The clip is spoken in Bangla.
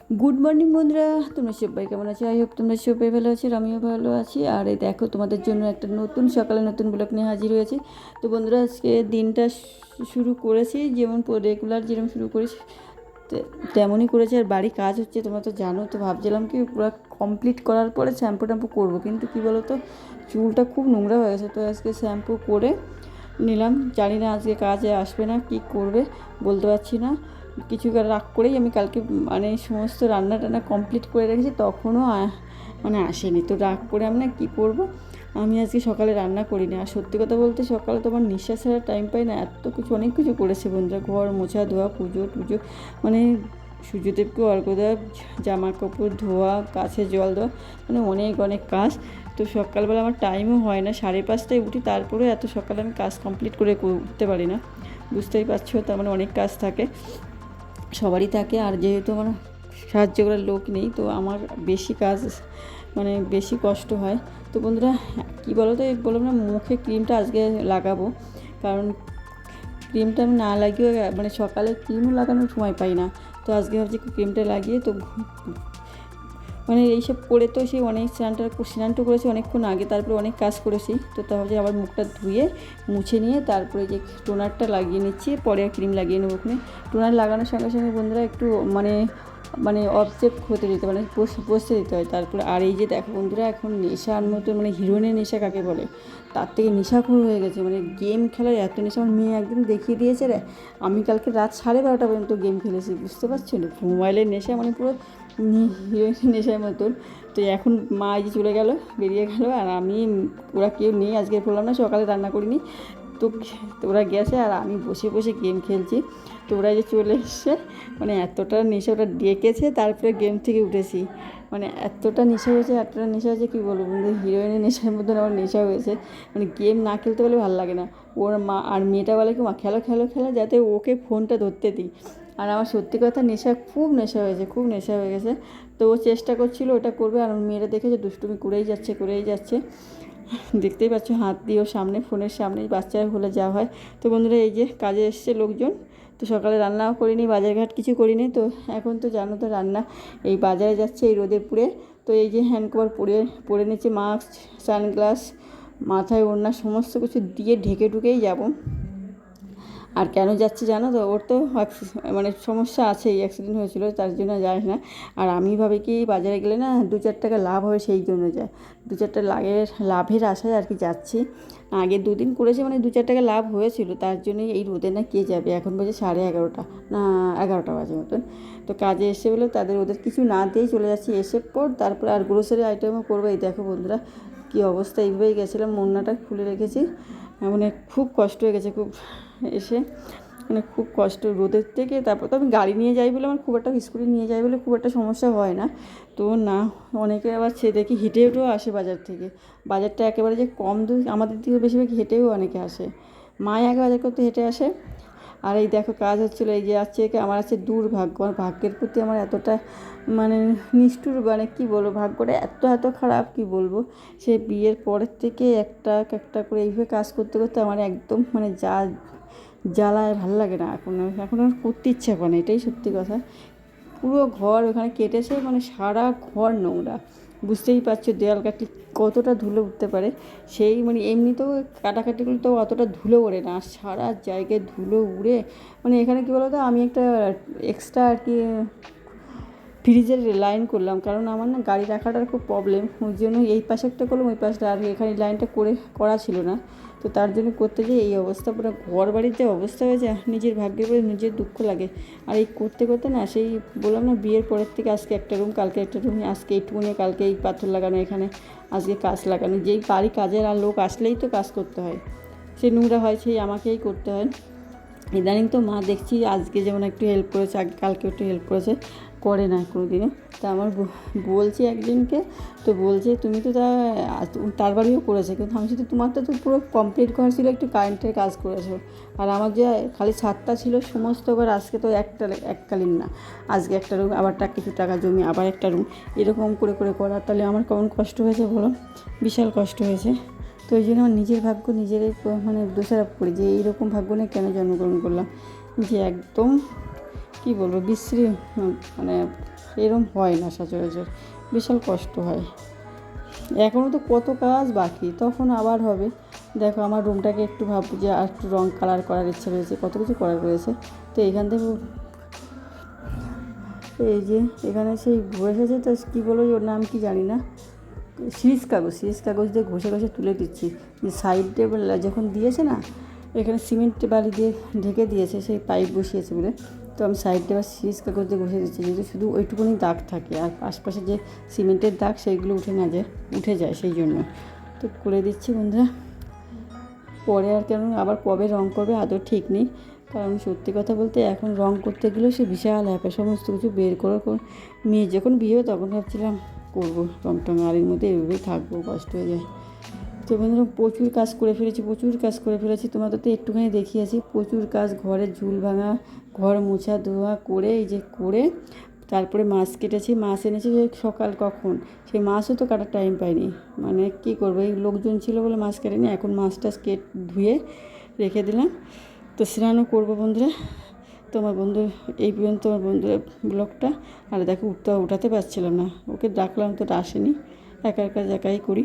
গুড মর্নিং বন্ধুরা, তোমরা সবাই কেমন আছো? আই হোপ তোমরা সবাই ভালো আছো, আমিও ভালো আছি। আর এই দেখো, তোমাদের জন্য একটা নতুন সকালে নতুন ব্লগ নিয়ে হাজির হয়েছে। তো বন্ধুরা, আজকে দিনটা শুরু করেছি যেমন রেগুলার যেরকম শুরু করেছি তেমনই করেছি। আর বাড়ি কাজ হচ্ছে, তোমরা তো জানো। তো ভাবছিলাম কি পুরো কমপ্লিট করার পরে শ্যাম্পু ট্যাম্পু করবো, কিন্তু কী বলো তো, চুলটা খুব নোংরা হয়ে গেছে। তো আজকে শ্যাম্পু করে নিলাম। জানি না আজকে কাজে আসবে না, কি করবে বলতে পারছি না। কিছু রাগ করেই আমি কালকে মানে সমস্ত রান্না টান্না কমপ্লিট করে রেখেছি, তখনও মানে আসেনি। তো রাগ করে আমি না কী করবো, আমি আজকে সকালে রান্না করিনি। আর সত্যি কথা বলতে সকালে তোমার নিঃশ্বাস ছাড়া টাইম পাই না, এত কিছু অনেক কিছু করেছে বন্ধুরা। ঘর মোছা ধোয়া, পুজো টুজো, মানে সূর্যদেবকে অর্ঘ্য দেওয়া, জামা কাপড় ধোয়া, গাছে জল দেওয়া, মানে অনেক অনেক কাজ। তো সকালবেলা আমার টাইমও হয় না, 5:30টায় উঠি, তারপরেও এত সকালে আমি কাজ কমপ্লিট করে উঠতে পারি না। বুঝতেই পারছো, তার মানে অনেক কাজ থাকে, সবারই থাকে। আর যেহেতু আমার সাহায্য করার লোক নেই, তো আমার বেশি কাজ, মানে বেশি কষ্ট হয়। তো বন্ধুরা, কী বলো তো, বললাম না মুখে ক্রিমটা আজকে লাগাবো, কারণ ক্রিমটা আমি না লাগিয়েও মানে সকালে ক্রিমও লাগানোর সময় পাই না। তো আজকে ভাবছি ক্রিমটা লাগিয়ে তো মানে এইসব করে তো সেই অনেক স্নানটা করেছি অনেকক্ষণ আগে, তারপরে অনেক কাজ করেছি। তো তাহলে আবার মুখটা ধুয়ে মুছে নিয়ে তারপরে যে টোনারটা লাগিয়ে নিচ্ছি, পরে আর ক্রিম লাগিয়ে নেবো। ওখানে টোনার লাগানোর সঙ্গে সঙ্গে বন্ধুরা একটু মানে মানে অবজেক্ট হতে দিতে, মানে বসতে দিতে হয়। তারপরে আর এই যে দেখো বন্ধুরা, এখন নেশার মতো, মানে হিরোইনের নেশা কাকে বলে, তার থেকে নেশাখোর হয়ে গেছে। মানে গেম খেলার এত নেশা, আমার মেয়ে একদিন দেখিয়ে দিয়েছে রে, আমি কালকে রাত 12:30 পর্যন্ত গেম খেলেছি, বুঝতে পারছো না? মোবাইলের নেশা মানে পুরো হিরোইনের নেশার মতন। তো এখন মা এই যে চলে গেল, বেরিয়ে গেল, আর আমি, ওরা কেউ নেই আজকে, বললাম না সকালে রান্না করিনি। তো ওরা গেছে আর আমি বসে বসে গেম খেলছি। তো ওরা যে চলে এসছে, মানে এতটা নেশা, ওটা ডেকেছে তারপরে গেম থেকে উঠেছি। মানে এতটা নেশা হয়েছে, এতটা নেশা হয়েছে কী বলবো বন্ধু, হিরোইনের নেশার মতন আমার নেশা হয়েছে। মানে গেম না খেলতে পারলে ভালো লাগে না। ওর মা আর মেয়েটা বলে কি, মা খেলো খেলো খেলো, যাতে ওকে ফোনটা ধরতে দিই। আর আমার সত্যি কথা নেশা, খুব নেশা হয়েছে, খুব নেশা হয়ে গেছে। তো ও চেষ্টা করছিল ওটা করবে, আর মেয়েরা দেখেছে দুষ্টুমি করেই যাচ্ছে। দেখতেই পাচ্ছ, হাত দিয়ে ওর সামনে, ফোনের সামনেই, বাচ্চারা হলে যা হয়। তো বন্ধুরা, এই যে কাজে এসছে লোকজন। তো সকালে রান্নাও করিনি, বাজারঘাট কিছু করিনি। তো এখন তো জানো তো রান্না, এই বাজারে যাচ্ছে এই রোদে পুড়ে। তো এই যে হ্যান্ড কভার পরে নিচ্ছে, মাস্ক, সানগ্লাস, মাথায় ওড়না, সমস্ত কিছু দিয়ে ঢেকে ঢুকেই যাব। আর কেন যাচ্ছি জানো তো, ওর তো মানে সমস্যা আছেই, অ্যাক্সিডেন্ট হয়েছিল, তার জন্য যায় না। আর আমি ভাবি কি বাজারে গেলে না 2-4 টাকা লাভ হবে, সেই জন্য যায়। 2-4 টাকা লাভের আশায় আর কি যাচ্ছি। আগে 2 দিন করেছি, মানে 2-4 টাকা লাভ হয়েছিল, তার জন্যই এই রোদে না কে যাবে। এখন বাজে 11:30, না 11টা বাজে মতন। তো কাজে এসে বলে ওদের কিছু না দিয়েই চলে যাচ্ছি। এসে পর তারপরে আর গ্রোসারি আইটেমও করবো। এই দেখো বন্ধুরা, কী অবস্থা, এইভাবেই গেছিলাম, মোড়নাটা খুলে রেখেছি। মানে খুব কষ্ট হয়ে গেছে, খুব এসে মানে খুব কষ্ট রোদের থেকে। তারপর তো আমি গাড়ি নিয়ে যাই বলে, আমার খুব একটা, স্কুটি নিয়ে যাই বলে খুব একটা সমস্যা হয় না। তো না, অনেকে আবার দেখি হেঁটে হেঁটেও আসে বাজার থেকে। বাজারটা একেবারে যে কম দূর, আমাদের দিকে বেশিরভাগ হেঁটেও অনেকে আসে। মাই আগে বাজার করতে হেঁটে আসে। আর এই দেখো কাজ হচ্ছিলো, এই যে আছে আমার আছে দুর্ভাগ্য, আমার ভাগ্যের প্রতি আমার এতটা মানে নিষ্ঠুর, মানে কী বলবো, ভাগ্যটা এত এত খারাপ, কি বলবো। সে বিয়ের পরের থেকে একটা একটা করে এইভাবে কাজ করতে করতে আমার একদম মানে জ্বালায়, ভালো লাগে না এখন আর করতে ইচ্ছা করে না, এটাই সত্যি কথা। পুরো ঘর ওখানে কেটেছে, মানে সারা ঘর নোংরা। বুঝতেই পারছো দেওয়াল কাটলে কতটা ধুলো উঠতে পারে। সেই মানে এমনিতেও কাটাকাটিগুলো তো অতটা ধুলো ওড়ে না, আর সারা জায়গায় ধুলো উড়ে, মানে এখানে কী বলো তো, আমি একটা এক্সট্রা আর কি ফ্রিজের লাইন করলাম, কারণ আমার না গাড়ি রাখাটার খুব প্রবলেম, ওই জন্য এই পাশে একটা করলাম, ওই পাশটা, আর এখানে লাইনটা করা ছিল না। তো তার জন্য করতে গিয়ে এই অবস্থা, পুরো ঘর বাড়ির যে অবস্থা হয়েছে, নিজের ভাগ্যের উপরে নিজের দুঃখ লাগে। আর এই করতে করতে না, সেই বললাম না, বিয়ের পরের থেকে আজকে একটা রুম, কালকে একটা রুম, আজকে এইটুকুনি, কালকে এই পাথর লাগানো, এখানে আজকে কাজ লাগানো, যেই বাড়ি কাজের আর লোক আসলেই তো কাজ করতে হয়, সে নোংরা হয়, সেই আমাকেই করতে হয়। ইদানিং তো মা দেখছি আজকে যেমন একটু হেল্প করেছে, আগে কালকে একটু হেল্প করেছে, করে না কোনো দিনও। তা আমার বলছি একদিনকে, তো বলছে তুমি তো তার বাড়িও করেছে, কিন্তু আমি শুধু তোমারটা তো পুরো কমপ্লিট করা ছিল, একটু কারেন্টের কাজ করেছো। আর আমার যে খালি ছাদটা ছিল সমস্ত, এবার আজকে তো এককালীন না, আজকে একটা রুম, আবার কিছু টাকা জমি আবার একটা রুম, এরকম করে করে করা, তাহলে আমার কেমন কষ্ট হয়েছে বলো, বিশাল কষ্ট হয়েছে। তো ওই জন্য আমার নিজের ভাগ্য নিজেরই মানে দোষারোপ করি, যে এইরকম ভাগ্য নিয়ে কেন জন্মগ্রহণ করলাম, যে একদম কী বলবো বিশ্রী, মানে এরম হয় না সচরাচর, বিশাল কষ্ট হয়। এখনও তো কত কাজ বাকি, তখন আবার হবে। দেখো আমার রুমটাকে একটু ভাববো যে আর একটু রং কালার করার ইচ্ছে রয়েছে, কত কিছু করার রয়েছে। তো এইখান থেকে এই যে এখানে সেই ঘষেছে, তো কী বলো ওর নাম কি জানি না, সিরিজ কাগজ দিয়ে ঘষে ঘষে তুলে দিচ্ছি। যে সাইডে যখন দিয়েছে না, এখানে সিমেন্ট বালি দিয়ে ঢেকে দিয়েছে, সেই পাইপ বসিয়েছে বলে, তো আমি সাইডে আবার সিরিজ কাগজ দিয়ে ঘষে দিচ্ছি, যেহেতু শুধু ওইটুকুনি দাগ থাকে, আর আশপাশে যে সিমেন্টের দাগ সেইগুলো উঠে যায় সেই জন্য। তো করে দিচ্ছি বন্ধুরা। পরে আর কেন আবার কবে রং করবে আদৌ ঠিক নেই, কারণ সত্যি কথা বলতে এখন রং করতে গেলেও সে বিশাল হ্যাপে, সমস্ত কিছু বের করার পর মেয়ে যখন বিয়ে হয় তখন ভাবছিলাম করবো রং টং, আর এর মধ্যে এভাবেই থাকবো, কষ্ট হয়ে যায়। তো বন্ধুরা প্রচুর কাজ করে ফেলেছি, তোমাদের তো একটুখানি দেখিয়েছি। প্রচুর কাজ, ঘরের ঝুল ভাঙা, ঘর মোছা ধোয়া করে, এই যে করে তারপরে মাছ কেটেছি, মাছ এনেছি যে সকাল কখন, সেই মাছও তো কাটার টাইম পাইনি, মানে কী করবো, এই লোকজন ছিল বলে মাছ কাটেনি। এখন মাছটা ধুয়ে রেখে দিলাম, তো স্নানও করবো বন্ধুরা। তোমার বন্ধু এই পর্যন্ত আমার বন্ধুর ব্লগটা। আর দেখো উঠাতে পারছিলাম না, ওকে ডাকলাম তো আসেনি, একাই করি।